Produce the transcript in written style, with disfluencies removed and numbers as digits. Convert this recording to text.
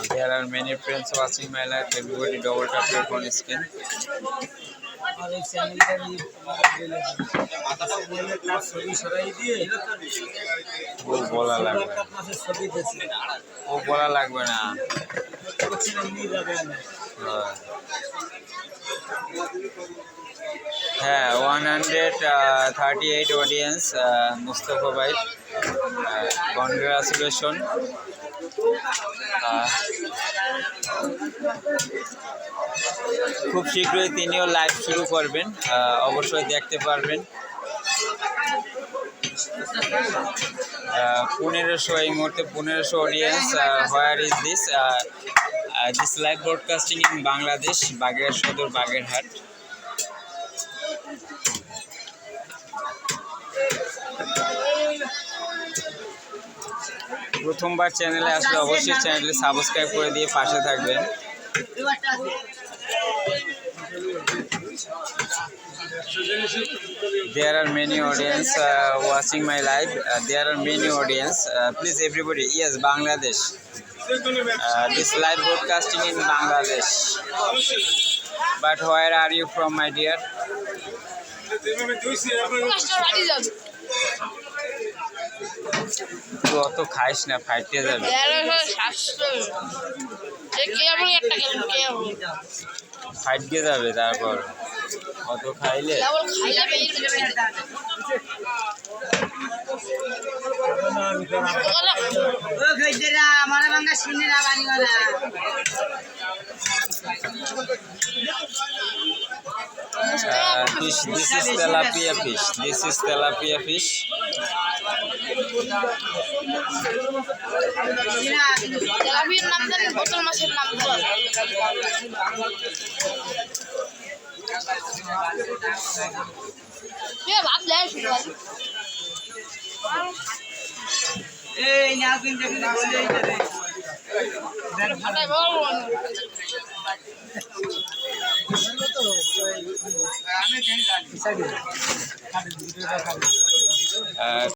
There are many friends watching my life. Everybody double tap your phone screen. ও বলা লাগবে ও বলা লাগবে না হ্যাঁ 138 অডিয়েন্স মুস্তফা ভাই কনগ্রাচুলেশন খুব শীঘ্রই তিনিও লাইভ শুরু করবেন অবশ্যই দেখতে পারবেন 1500 এই মুহূর্তে 1500 audience where is this this live broadcasting in Bangladesh Bagerhat সদর বাগেরহাট প্রথমবার চ্যানেলে আসলে অবশ্যই চ্যানেলটি সাবস্ক্রাইব করে দিয়ে পাশে থাকবেন There are many audience watching my live. There are many audience. Please everybody, yes, Bangladesh. This live broadcasting in Bangladesh. But where are you from, my dear? তুই অত খাইস না ফাইটে যাবে ফাইটে যাবে তারপর অত খাইলে this is tilapia fish. This is tilapia fish. তেলাপিয়ার নাম জানেন বোতল মাছের নাম ভাব দেয় এই নাকিন দেখে বলে আমি